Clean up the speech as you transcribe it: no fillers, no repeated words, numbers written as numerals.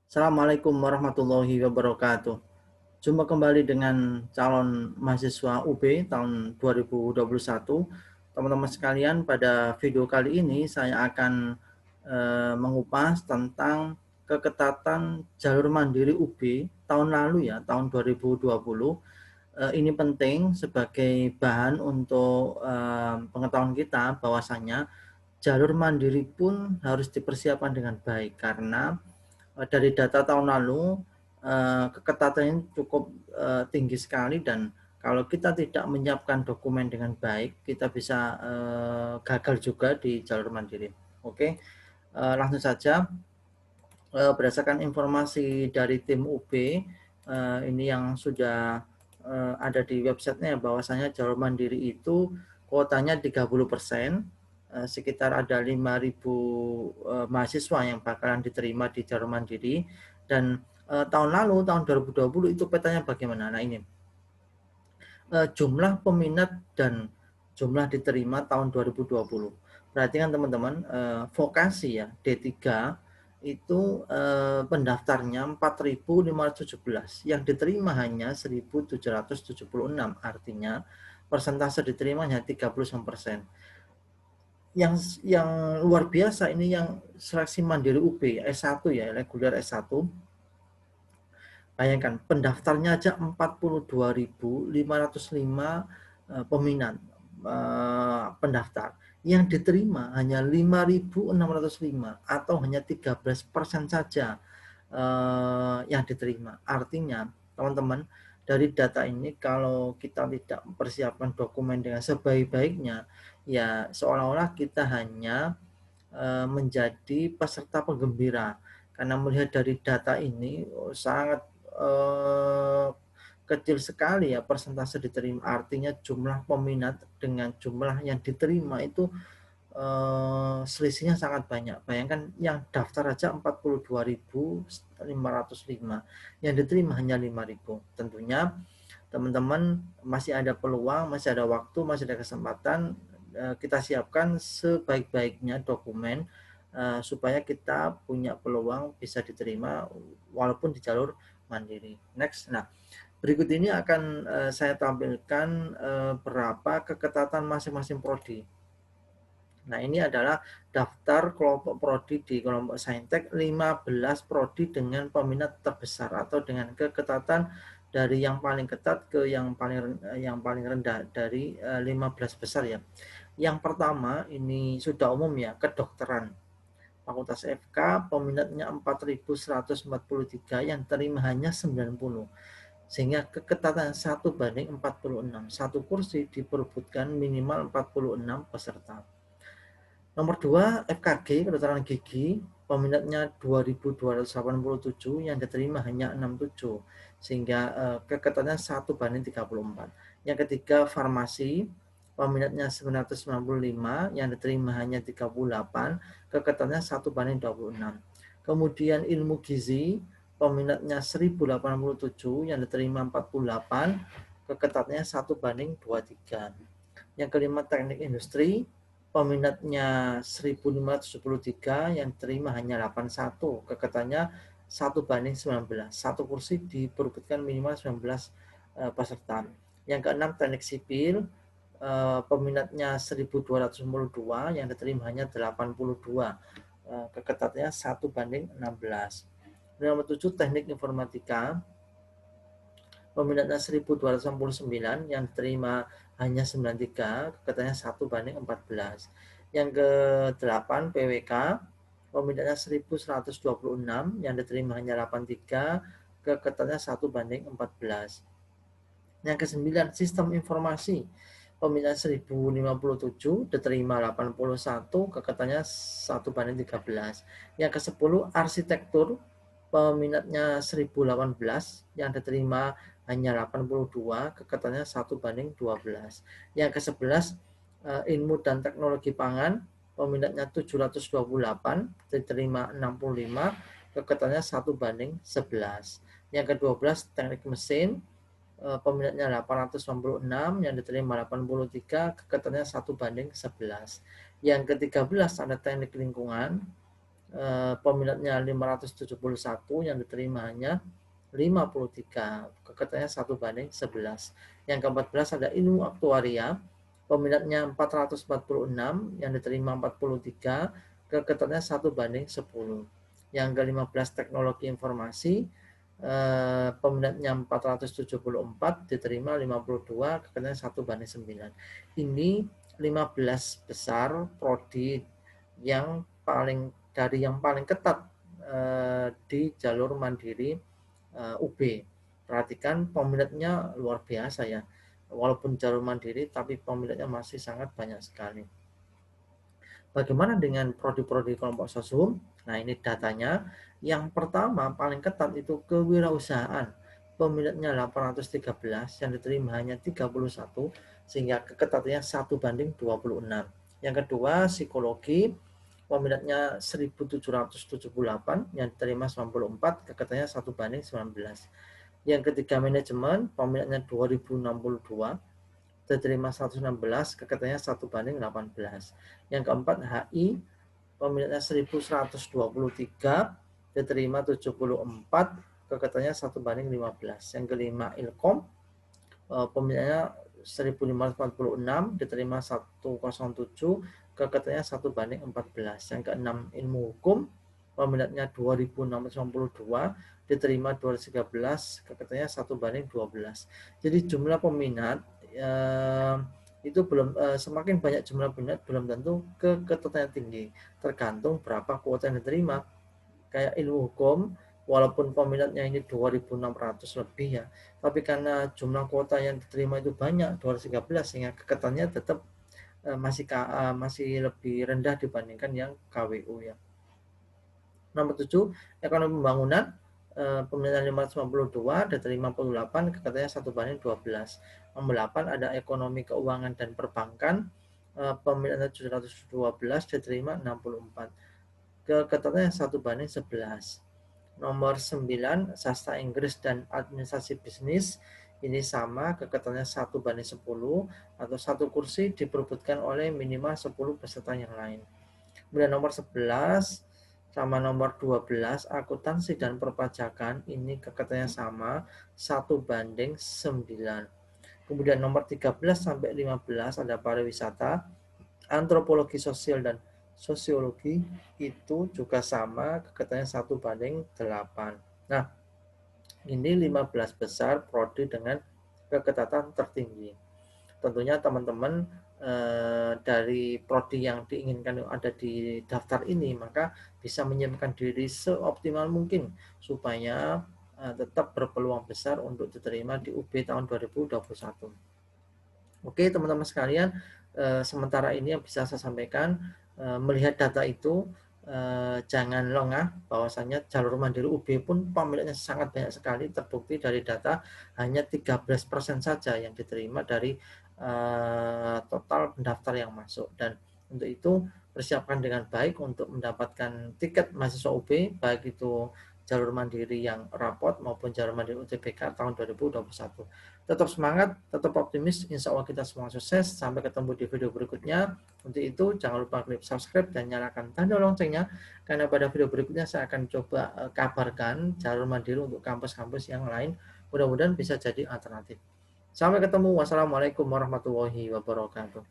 Assalamualaikum warahmatullahi wabarakatuh. Jumpa kembali dengan calon mahasiswa UB tahun 2021. Teman-teman sekalian, pada video kali ini saya akan mengupas tentang keketatan jalur mandiri UB tahun lalu ya, tahun 2020. Ini penting sebagai bahan untuk pengetahuan kita bahwasanya jalur mandiri pun harus dipersiapkan dengan baik karena dari data tahun lalu keketatannya cukup tinggi sekali, dan kalau kita tidak menyiapkan dokumen dengan baik, kita bisa gagal juga di jalur mandiri. Oke, langsung saja. Berdasarkan informasi dari tim UB, ini yang sudah ada di websitenya, bahwasanya jalur mandiri itu kuotanya 30%, sekitar ada 5.000 mahasiswa yang bakalan diterima di jalur mandiri. Dan tahun lalu, tahun 2020 itu petanya bagaimana? Nah, ini jumlah peminat dan jumlah diterima tahun 2020. Perhatikan teman-teman, vokasi ya, D3 itu pendaftarnya 4.517, yang diterima hanya 1.776, artinya persentase diterima hanya 30%. Yang luar biasa ini yang seleksi mandiri UB S1 ya, reguler S1. Bayangkan, pendaftarnya aja 42.505 peminat pendaftar. Yang diterima hanya 5.605 atau hanya 13% saja yang diterima. Artinya, teman-teman, dari data ini kalau kita tidak mempersiapkan dokumen dengan sebaik-baiknya, ya seolah-olah kita hanya menjadi peserta penggembira. Karena melihat dari data ini sangat kecil sekali ya persentase diterima, artinya jumlah peminat dengan jumlah yang diterima itu selisihnya sangat banyak. Bayangkan, yang daftar aja 42.505, yang diterima hanya 5.000. Tentunya teman-teman masih ada peluang, masih ada waktu, masih ada kesempatan. Kita siapkan sebaik-baiknya dokumen supaya kita punya peluang bisa diterima walaupun di jalur mandiri. Next. Nah, berikut ini akan saya tampilkan berapa keketatan masing-masing prodi. Nah, ini adalah daftar kelompok prodi di kelompok Saintek, 15 prodi dengan peminat terbesar atau dengan keketatan dari yang paling ketat ke yang paling rendah dari 15 besar ya. Yang pertama ini sudah umum ya, kedokteran. Fakultas FK peminatnya 4.143, yang terima hanya 90. Sehingga keketatan 1:46. Satu kursi diperebutkan minimal 46 peserta. Nomor 2, FKG, kedokteran gigi, peminatnya 2.287, yang diterima hanya 67. Sehingga keketatannya 1:34. Yang ketiga, farmasi, peminatnya 995, yang diterima hanya 38, keketatannya 1:26. Kemudian ilmu gizi, peminatnya 1.087, yang diterima 48, keketatannya 1:23. Yang kelima, teknik industri, peminatnya 1.573, yang terima hanya 81, keketatannya 1:19. Satu kursi diperebutkan minimal 19 peserta. Yang keenam, teknik sipil, peminatnya 1.242, yang diterima hanya 82, keketatannya 1:16. Nomor 7, teknik informatika, peminatnya 1.269, yang diterima hanya 93, keketatannya 1:14. Yang ke-8, PWK, peminatnya 1.126, yang diterima hanya 83, keketatannya 1:14. Yang ke-9, sistem informasi, peminatnya 1.057, diterima 81, keketatannya 1:13. Yang ke-10, arsitektur, peminatnya 1.018, yang diterima hanya 82, keketatannya 1:12. Yang ke-11, ilmu dan teknologi pangan, peminatnya 728, diterima 65, keketatannya 1:11. Yang ke-12, teknik mesin, peminatnya 896, yang diterima 83, keketatannya 1:11. Yang ke-13 ada teknik lingkungan, peminatnya 571, yang diterima hanya 53, keketannya 1:11. Yang ke-14 ada ilmu aktuaria, peminatnya 446, yang diterima 43, keketannya 1:10. Yang ke-15 teknologi informasi, peminatnya 474, diterima 52, keketannya 1:9. Ini 15 besar prodi yang paling ketat di jalur mandiri UB. Perhatikan peminatnya luar biasa ya. Walaupun jalur mandiri tapi peminatnya masih sangat banyak sekali. Bagaimana dengan prodi-prodi kelompok sosum? Nah, ini datanya. Yang pertama paling ketat itu kewirausahaan. Peminatnya 813, yang diterima hanya 31, sehingga keketatannya 1:26. Yang kedua, psikologi, peminatnya 1778, yang diterima 94, keketatannya 1:19. Yang ketiga, manajemen, peminatnya 2062, diterima 116, keketatannya 1:18. Yang keempat, HI, peminatnya 1123, diterima 74, keketatannya 1:15. Yang kelima, Ilkom, peminatnya 1546, diterima 107, keketatannya 1:14. Yang keenam, ilmu hukum, peminatnya 2692, diterima 213, keketatannya 1:12. Jadi jumlah peminat itu belum, semakin banyak jumlah peminat belum tentu keketatannya tinggi, tergantung berapa kuota yang diterima. Kayak ilmu hukum, walaupun peminatnya ini 2600 lebih ya, tapi karena jumlah kuota yang diterima itu banyak, 213, sehingga keketatannya tetap masih lebih rendah dibandingkan yang KWU ya. Nomor 7, ekonomi pembangunan, peminat 592, diterima 48, keketatannya 1:12. Nomor 8 ada ekonomi keuangan dan perbankan, peminatnya 712, diterima 64, keketatannya 1:11. Nomor 9, sastra Inggris dan administrasi bisnis, ini sama, keketatannya 1:10, atau satu kursi diperebutkan oleh minimal 10 peserta yang lain. Kemudian nomor 11 sama nomor 12, akuntansi dan perpajakan, ini keketatannya sama, 1:9. Kemudian nomor 13 sampai 15 ada pariwisata, antropologi sosial dan sosiologi, itu juga sama, keketatannya 1:8. Nah, ini 15 besar prodi dengan keketatan tertinggi. Tentunya teman-teman dari prodi yang diinginkan ada di daftar ini, maka bisa menyiapkan diri seoptimal mungkin supaya tetap berpeluang besar untuk diterima di UB tahun 2021. Oke, teman-teman sekalian, sementara ini yang bisa saya sampaikan, melihat data itu, jangan lengah bahwasanya jalur mandiri UB pun peminatnya sangat banyak sekali, terbukti dari data hanya 13% saja yang diterima dari total pendaftar yang masuk. Dan untuk itu persiapkan dengan baik untuk mendapatkan tiket mahasiswa UB, baik itu jalur mandiri yang rapot maupun jalur mandiri UTBK tahun 2021. Tetap semangat, tetap optimis, insya Allah kita semua sukses. Sampai ketemu di video berikutnya. Untuk itu jangan lupa klik subscribe dan nyalakan tanda loncengnya, karena pada video berikutnya saya akan coba kabarkan jalur mandiri untuk kampus-kampus yang lain. Mudah-mudahan bisa jadi alternatif. Sampai ketemu. Wassalamualaikum warahmatullahi wabarakatuh.